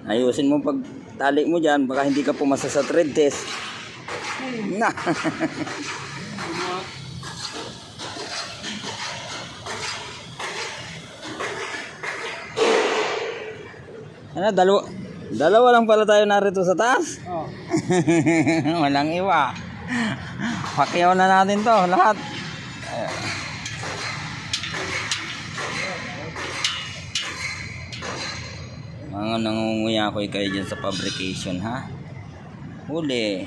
Ayusin mo pag tali mo dyan, baka hindi ka pumasa sa trade test. Na. Ano, dalawa lang pala tayo narito sa taas. Oh. Walang iwa. Pakyaw na natin to lahat. Mga nangunguya ko kayo dyan sa fabrication, ha? Huli.